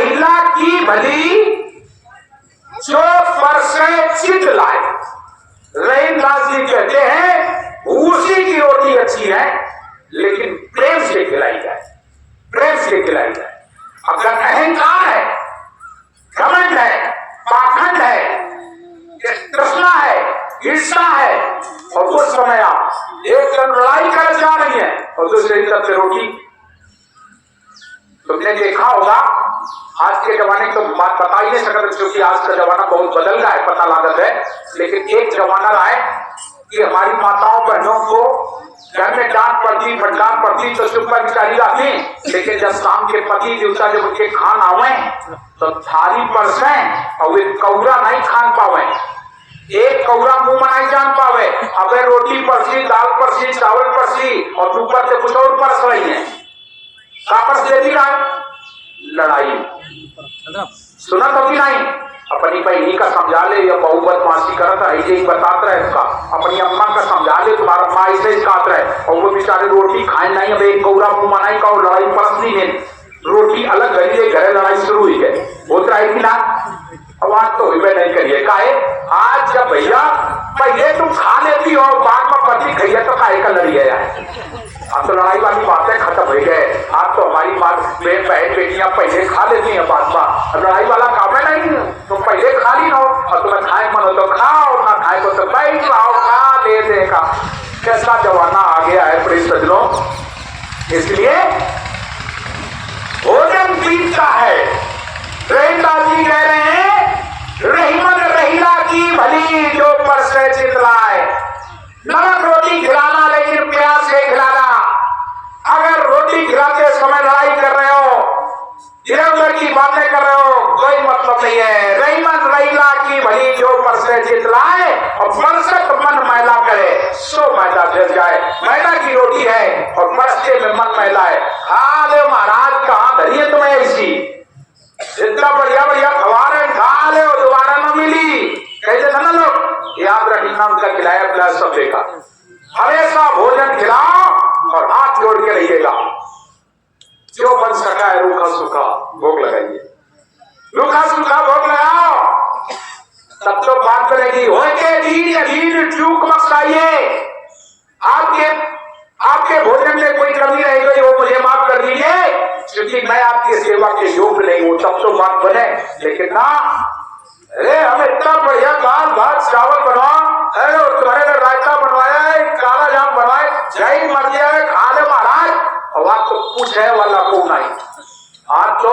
रहीला की भली जो परसे चित लाए। रहीमदास जी कहते हैं भूसी की रोटी अच्छी है लेकिन प्रेम से खिलाई जाए, प्रेम से खिलाई जाए। अगर अहंकार है, घमंड है, पाखंड है, तृष्णा है, ईर्ष्या है और उस समय आप एक तरफ लड़ाई कर जा रही है और दूसरी तरफ से रोटी। तुमने देखा होगा आज के जमाने की तो बात बता ही नहीं सकते क्योंकि आज का जमाना बहुत बदल रहा है, पता लागत है। लेकिन एक जमाना रहा है कि हमारी माताओं बहनों को घर में डांट पड़ती, फटकार पड़ती तो चुप कर बिचारी जाती। लेकिन जब शाम के पति देवता जब उनके खान आवे तो थाली परसे और वे कौरा नहीं खान पावे, एक कौरा मुंह मनाई जान पावे। अब रोटी परसी, दाल परसी, चावल परसी और ऊपर से कुछ और परस रही है। वापस दे दी लड़ाई सुना तो कि नहीं? अपनी बहनी का समझा ले या बहु बदमाशी करता है यही बताता रहे उसका। अपनी अम्मा का समझा ले तुम्हारा अम्मा ऐसे काट रहे और वो बेचारे रोटी खाए नहीं। अब एक कौरा मुंह मनाई का और लड़ाई परस नहीं है, रोटी अलग गली घरे लड़ाई शुरू हुई है। होता है कि ना? अब आज तो हुई नहीं करिए काहे। आज जब भैया पहले तुम खा लेती हो बाद में पति खैया तो काहे का लड़ी है यार। अब तो लड़ाई वाली बातें खत्म हो गए। आज तो हमारी बात बहन बेटियां पहले खा लेती हैं बाद में, लड़ाई वाला काम है नहीं। तुम पहले खा ली हो और तुम्हें खाए मन हो तो खाओ, ना खाए तो बैठ जाओ, खा ले देगा। कैसा जमाना आ गया है प्रिय सज्जनों। इसलिए भोजन पीता है। रहीमदास जी कह रहे हैं रहीमन रहीला की भली जो परसे चितलाए। नमक रोटी खिलाना लेकिन प्यार से खिलाना। अगर रोटी खिलाते समय लड़ाई कर रहे हो, इधर उधर की बातें कर रहे हो, कोई मतलब नहीं है। रहीमन रहीला की भली जो परसे चितलाए और परसत मन मैला करे सो मैदा जल जाए। मैदा की रोटी है और परसे में मन मैला है। हाले महाराज कहां धरिए तुम्हें ऐसी, इतना बढ़िया बढ़िया खवा रहे खा ले और दोबारा न मिली। कैसे ना लोग याद रखना उनका खिलाया पिलाया सब देखा। हमेशा भोजन खिलाओ और हाथ जोड़ के रहिएगा। जो बन सका है रूखा सूखा भोग लगाइए, रूखा सूखा भोग लगाओ तब तो बात करेगी। हो के दीन अधीन चूक मत लाइए। आपके भोजन में कोई कमी रह गई वो मुझे माफ कर दीजिए क्योंकि मैं आपकी सेवा के योग्य नहीं हूं, तब तो बात बने। लेकिन ना, अरे हम इतना बढ़िया दाल भात चावल बनवा, अरे तुम्हारे लिए रायता बनवाया है, काला जाम बनवाए, जय मर गया है खा ले महाराज। और आज तो पूछे वाला को नहीं। आज तो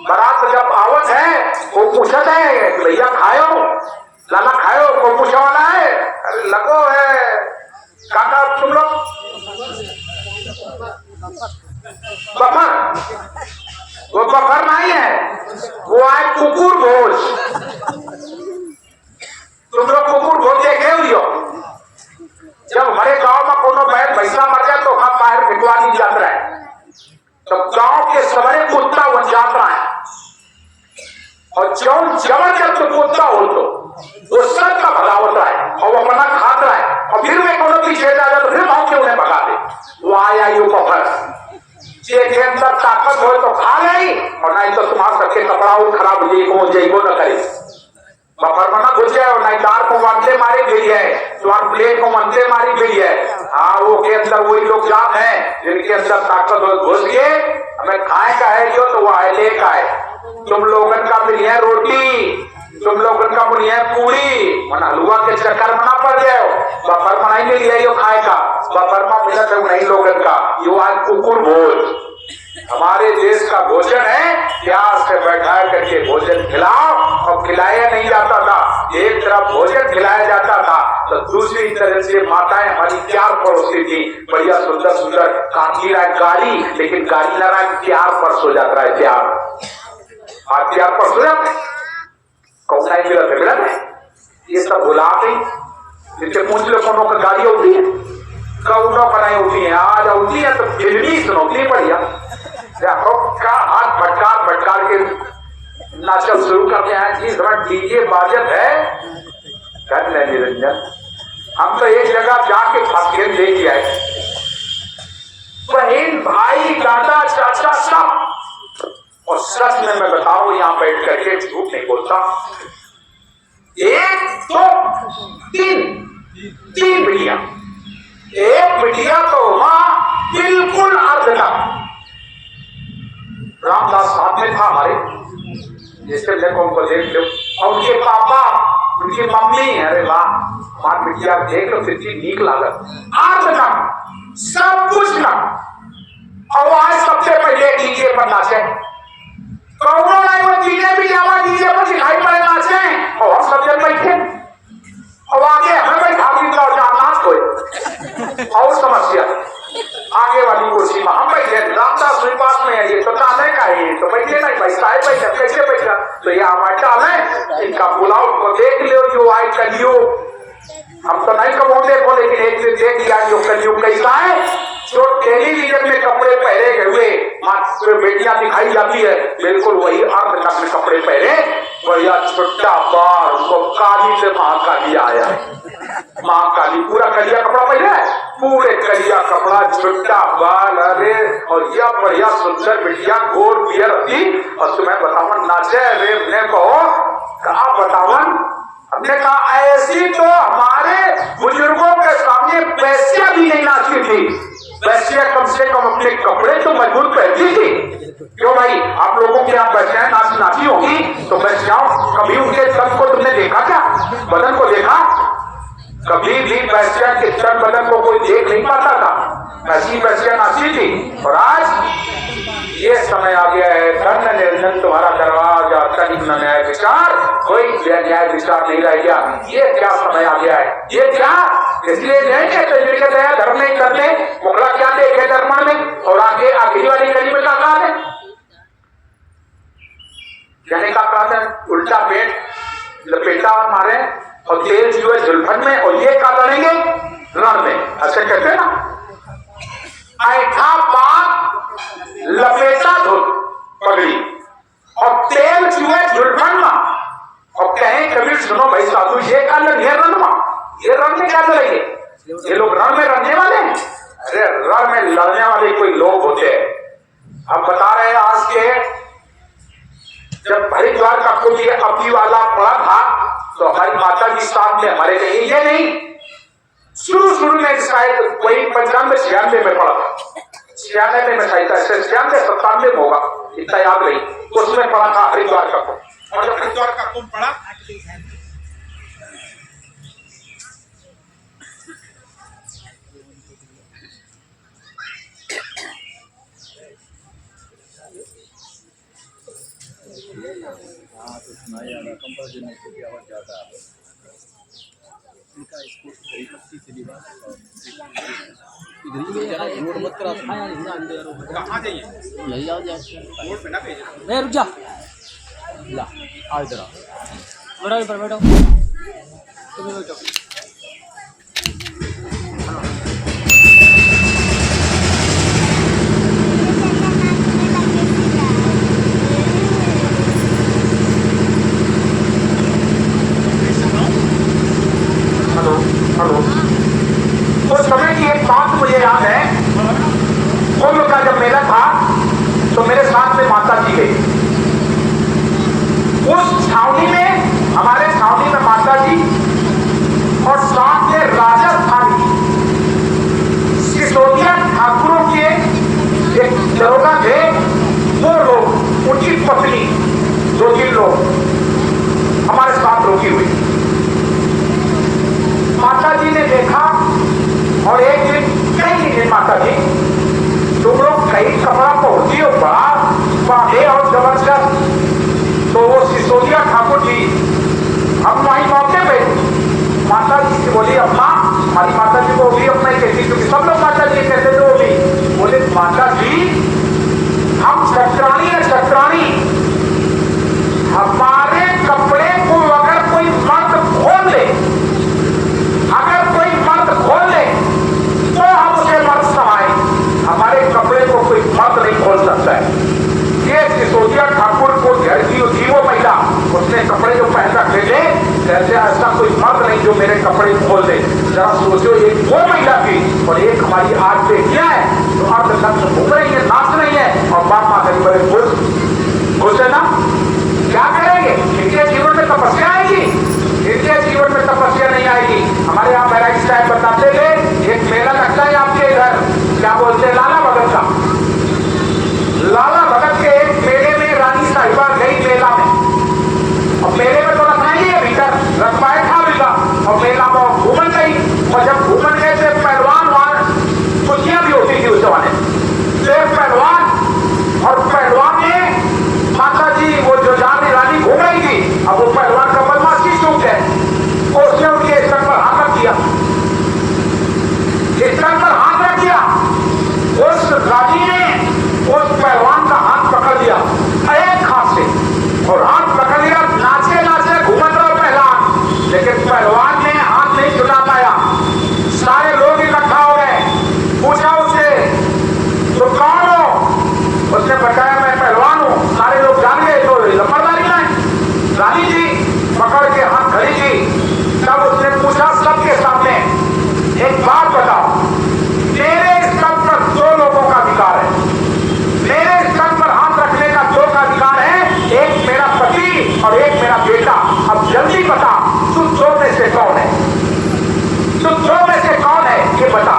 बारात जब आवत है वो पूछत है भैया खायो, लाला खायो, को पूछा वाला है। अरे लगो है काका तुम लोग बफर, वो बफर नहीं है, वो आए कुकुर भोज। तुम लोग कुकुर भोज देखे हो? जब हमारे गांव में कोनो बैल भैंसा मर जाए तो हम बाहर भिजवा दी जाता है। तो गांव के सवरे कुत्ता बन जाता है और जौन जबरदस्त कुत्ता हो तो वो सब का भला होता है और वो अपना खाता है और फिर मैं कोनो पीछे जाता तो फिर भाव के उन्हें भगा दे। वो आया यू बफर के अंदर ताकत हो तो खा गई और नहीं तो तुम्हारा सबके कपड़ा खराब हो जाएगो न करे। बफर मना घुस जाए और नहीं दार को मनते मारी गई है, तुम्हारे प्लेट को मनते मारी गई है। हाँ वो के अंदर वही लोग जात हैं जिनके अंदर ताकत हो घुस के हमें खाए का है जो तो वो आए ले का है। तुम लोगन का मिली है रोटी, तुम लोगन का मिली है पूरी, मन हलवा के चक्कर मना पड़ जाओ। बफर मना ही मिली है यो खाए का, बफर में मिलत है नहीं लोगन का। यो आज कुकुर भोज। हमारे देश का भोजन है प्यार से बैठा करके भोजन खिलाओ और खिलाया नहीं जाता था। एक तरफ भोजन खिलाया जाता था तो दूसरी तरह से माताएं हमारी प्यार परोसती थी। बढ़िया सुंदर सुंदर काटी रहा गाली, लेकिन गाली ना रहा प्यार परस हो जाता है। प्यार आज प्यार परस हो जाता है। कौन नहीं मिला है ये सब भुला गई। जिससे पूछ लो कोनो का गाड़ी होती है, कौनों का नहीं होती है। आज होती है तो फिर भी सुनौती बढ़िया का हाथ भटकार के नाचल शुरू करते हैं। जिस समय डीजे बाजत है कर ले निरंजन। हम तो एक जगह जाके फंस लेके आए, बहन भाई दादा चाचा सब और सच में मैं बताऊं, यहां बैठ करके झूठ नहीं बोलता। एक तो तीन बिटिया, एक बिटिया तो वहां बिल्कुल अर्धनग्न। रामदास साहब में था हमारे, जैसे देखो उनको देख लो, और उनके पापा, उनकी मम्मी, अरे वाह, मां बिटिया देख लो कितनी नीक लागत, अर्धनग्न, सब कुछ ना। और आज सबसे पहले डीजे पर नाचे, कौनो नहीं, वो डीजे भी जावा, डीजे पर दिखाई पड़े नाचे, और हम सब जन बैठे, और आगे हमें बैठा दी और नाच कोई और समस्या आगे वाली कुर्सी में हम बैठे। रामदास जी पास में है, ये तो टाले का है, तो बैठे नहीं भाई, साहे बैठे, कैसे बैठा, तो ये हमारे टाले, इनका बुलाओ, उनको देख लो जो आई कलियो, हम तो नहीं कमाते को, लेकिन एक दिन देख लिया जो कलियो कैसा है, जो टेलीविजन में कपड़े पहने हुए बेटियां दिखाई जाती है, बिल्कुल वही अर्धनग्न कपड़े पहने, बढ़िया छोटा बार, उनको काली से महाकाली आया है, महाकाली पूरा कलिया कपड़ा पहने, पूरे कलिया कपड़ा, छोटा बाल, अरे और यह बढ़िया सुंदर बिटिया गोर पियर थी, और तुम्हें बतावन नाचे, अरे ने कहो कहा बतावन, हमने कहा ऐसी तो हमारे बुजुर्गों के सामने वैश्या भी नहीं नाचती थी, वैश्या कम से कम अपने कपड़े तो मजबूत पहनती थी। क्यों भाई, आप लोगों के यहाँ वैश्याएं नाची होगी, तो वैश्याओं कभी उनके तन को तुमने देखा क्या, बदन को देखा? कभी भी वैश्या के तन बदन को कोई देख नहीं पाता था, ऐसी वैश्या नाची थी। और आज ये समय आ गया है, धन निर्धन तुम्हारा दरवाजा, तनिक न न्याय विचार, कोई न्याय विचार नहीं रह गया। ये क्या समय आ गया है, ये क्या, इसलिए नहीं कहते जिनके दया धर्म नहीं करते, मुखड़ा क्या देखे धर्म में। और आगे आखिरी वाली कली में क्या कहा है, कहने का कहा है, उल्टा पेट लपेटा और मारे, और तेल जो है जुल्फन में, और ये क्या लड़ेंगे रण में, ऐसे कहते हैं ना, ऐठा पाक लपेटा धुल पगड़ी, और तेल चुए जुल्फन में, और कहें कबीर सुनो भाई साधु, ये क्या लड़े रण में, ये रण में क्या लड़ेंगे, ये लोग रण में लड़ने वाले हैं? अरे रण में लड़ने वाले कोई लोग होते हैं। हम बता रहे हैं आज के, जब हरिद्वार का कुछ अभी वाला पड़ा था, तो हमारी माता जी साथ में हमारे कहीं, ये नहीं, शुरू में शायद कोई 95-96 में पड़ा था, 96 में शायद 96-97 में होगा, इतना याद नहीं, उसमें पड़ा था हरिद्वार का कुंभ। और जब हरिद्वार का कुंभ पड़ा, कहाँ जाइए, यही आओ रोड पे ना भेज, नहीं रुक जा, ला आ इधर आओ, बैठो इधर बैठो, तुम बैठो। उस समय की एक बात मुझे याद है, कुंभ का जब मेला था, तो मेरे साथ में माता जी गई, उस छावनी में, हमारे छावनी में माता जी, और साथ में राजस्थानी सिसोदिया ठाकुरों के एक दरोगा थे, वो लोग, उनकी पत्नी, 2-3 लोग हमारे साथ रुकी हुई। माता जी ने देखा, और एक दिन कहीं नहीं, माता जी तुम लोग कई कपड़ा पहुंची हो, बड़ा बाधे और जबरदस्त, तो वो सिसोदिया ठाकुर जी, हम वहीं मौके पे, माता जी से बोली, अम्मा, हमारी माता जी को भी अपना ही कहती, क्योंकि सब लोग माता जी कहते थे, वो भी बोले, माता जी हम चक्राणी है, चक्राणी, हमारे कपड़े को अगर कोई मर्द खोल ले, अगर कोई मर्द खोल ले, तो हम उसे मर्द समाए, हमारे कपड़े को कोई मर्द नहीं खोल सकता है। ये सिसोदिया ठाकुर को घर की थी वो महिला, उसने कपड़े जो पहन रखे थे, जैसे ऐसा कोई मर्द नहीं जो मेरे कपड़े खोल दे। जरा सोचो, एक वो महिला थी, और एक हमारी आज बेटियां है, तो अर्धनग्न घूम रही है, नाच रही है, और बाप माता जी बड़े खुश जिसके जीवन में तपस्या नहीं आएगी। हमारे यहाँ बैराइज साहब बताते थे, एक मेला लगता है आपके इधर, क्या बोलते हैं, लाला भगत का। लाला भगत के एक मेले में रानी साहिबा गई मेला में, और मेले में तो रखाएंगे भीतर रखवाए था बिका, और मेला में घूमन गई, और जब घूमन गए थे पहलवान, वहां कुर्सियां भी होती थी उस जमाने, पहलवान, और पहलवान ने माता जी वो जो जानी रानी घूम रही थी, अब वो पहलवान का बदमाशी चूक है, और उसने उनके स्तर पर हाथ रख दिया, स्तर पर हाथ रख दिया। उस रानी ने उस पहलवान का हाथ पकड़ लिया एक हाथ से, और हाथ पकड़ लिया, नाचे नाचे घूमत रहो पहलवान, लेकिन पहलवान ने हाथ नहीं छुड़ा पाया। सारे लोग इकट्ठा हो गए, पूछा उससे तो कौन हो? उसने बताया मैं पहलवान हूं। सारे लोग जान गए तो लपड़दारी ना है। रानी जी पकड़ के हाथ खड़ी की, तब उसने पूछा सबके सामने, एक बात बताओ, मेरे स्तर पर दो लोगों का अधिकार है, मेरे स्तर पर हाथ रखने का दो का अधिकार है, एक मेरा पति और एक मेरा बेटा। अब जल्दी बता, तू दो में से कौन है? तू दो में से कौन है ये बता।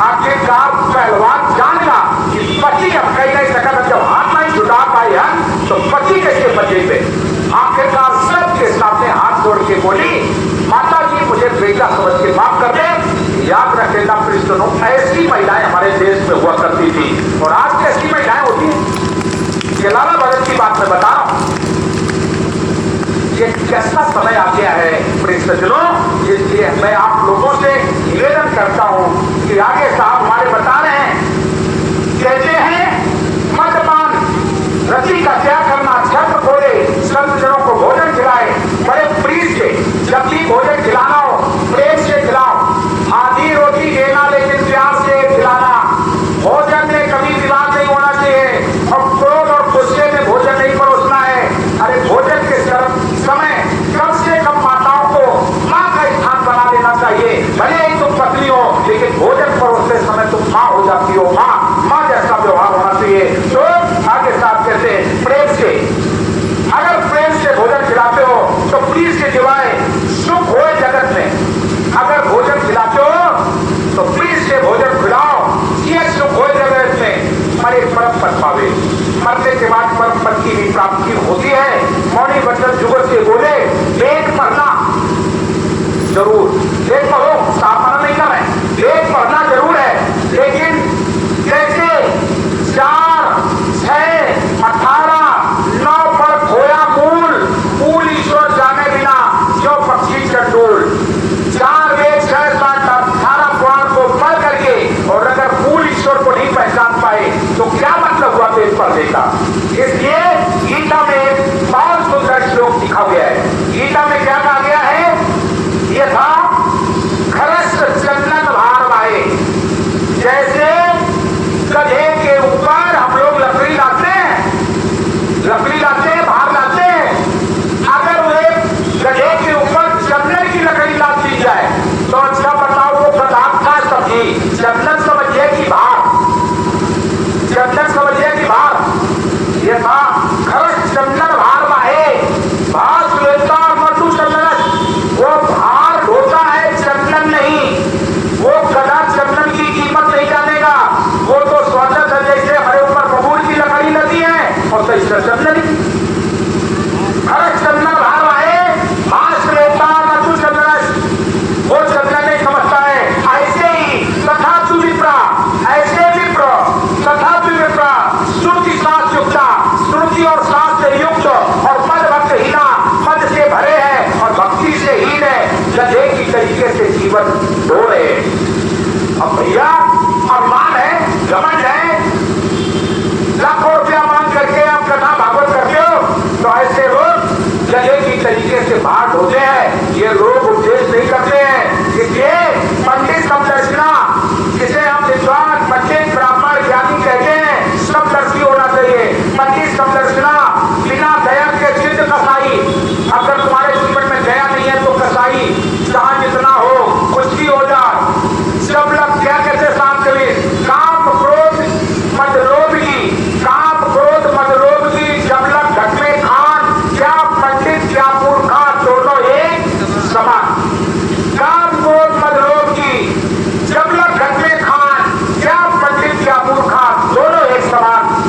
आखिरकार पहलवान जानेगा कि पति अब कहीं नहीं सका, जब हाथ नहीं जुटा पाई है तो पति कैसे बचे पे। आखिरकार सबके सामने हाथ जोड़ के बोली, माता जी मुझे बेटा समझ के माफ कर दे। याद रखेगा प्रिय सुनो, ऐसी महिलाएं हमारे देश में हुआ करती थी, और आज कैसी महिलाएं होती हैं। ये लाला भगत की बात मैं बता रहा हूं, ये कैसा समय आ गया है प्रिय सज्जनों। इसलिए मैं आप लोगों से निवेदन करता हूं कि आगे साहब हमारे बता रहे हैं, कहते हैं मद्यपान रति का त्याग करना, छठ खोले, संत जनों को भोजन खिलाए, बड़े प्रीत से, जब भी भोजन खिलाना हो प्रेम से खिलाओ, आधी रोटी देना लेकिन प्यार से खिलाना, भोजन में कभी विवाद नहीं होना चाहिए, और क्रोध और गुस्से में भोजन नहीं परोसना है। अरे भोजन के समय कम से कम माताओं को मां का स्थान बना देना चाहिए, भले ही तुम पत्नी हो लेकिन भोजन परोसते समय तुम मां हो जाती हो, मां जैसा व्यवहार होना चाहिए। तो आगे साथ कहते हैं प्रेम से, अगर प्रेम से भोजन खिलाते हो तो प्लीज के सिवाय सुख हो जगत में, अगर भोजन खिलाते हो तो प्लीज से भोजन खिलाओ, ये सुख हो जगत में, मरे परम पद पावे, मरने के बाद परम पद की भी प्राप्ति होती है। मौनी वचन जुगल से बोले, वेद पढ़ना जरूर, वेद पढ़ो, साफ मना नहीं कर रहे, वेद पढ़ना जरूर है, लेकिन जैसे 4, 6, 18, 9 पर खोया मूल ईश्वर जाने बिना जो पक्षी चंडोल, 4 वेद 6, 7, 18 पुराण को पढ़ करके, और अगर मूल ईश्वर को नहीं पहचान पाए तो क्या मतलब हुआ वेद पढ़ने का। इसलिए गीता में बहुत सुंदर श्लोक लिखा गया है। गीता में क्या कहा गया है, यथा खरस चंदन भार वाहे, जैसे गधे के ऊपर हम लोग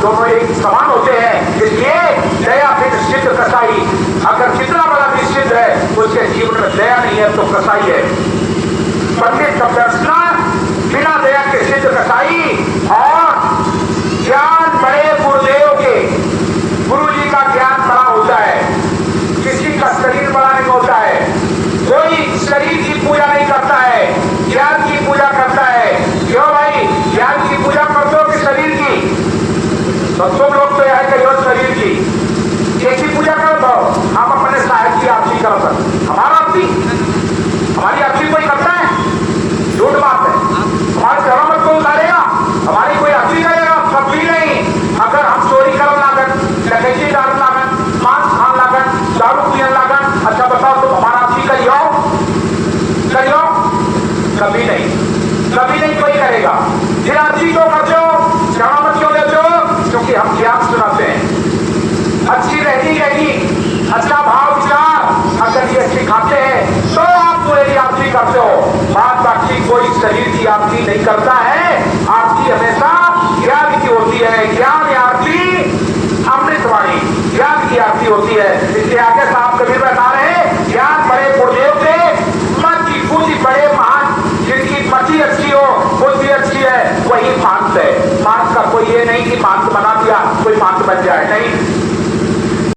दोनों एक समान होते हैं। इसलिए दया फिर सिद्ध कसाई, अगर कितना बड़ा भी सिद्ध है उसके जीवन में दया नहीं है तो कसाई है। पंडित का प्रश्न बिना दया के सिद्ध कसाई, और ज्ञान बड़े गुरुदेव के, गुरु जी का ज्ञान बड़ा होता है, किसी का शरीर बड़ा नहीं होता है। कोई शरीर की पूजा नहीं करता है, ज्ञान की पूजा करता है। क्यों भाई, ज्ञान की पूजा कर दो कि शरीर की? तो तुम लोग तो यह कहो शरीर की, एक ही पूजा कर दो। हम अपने साहेब की आरती कर सकते, हमारा आरती, हमारी आरती कोई करता है? झूठ बात है। हमारे घरों में कोई उतारेगा, हमारी कोई आरती करेगा? कभी नहीं। अगर हम चोरी कर लागन, डकैती डाल लागन, मांस खान लागन, दारू पियन लागन, अच्छा बताओ तुम हमारा आरती करियो? करियो? कभी नहीं, कभी नहीं कोई करेगा। फिर आरती क्यों करते हो, चरणों में क्यों लेते हो? क्योंकि हम ज्ञान सुनाते हैं। अच्छी रहती रहेगी, अच्छा भाव विचार अगर ये सिखाते हैं तो आप मेरी आरती करते हो। बात बाकी कोई शरीर की आरती नहीं करता है। आरती हमेशा ज्ञान की होती है। ज्ञान आरती अमृतवाणी, ज्ञान की आरती होती है। इसके आगे साहब कबीर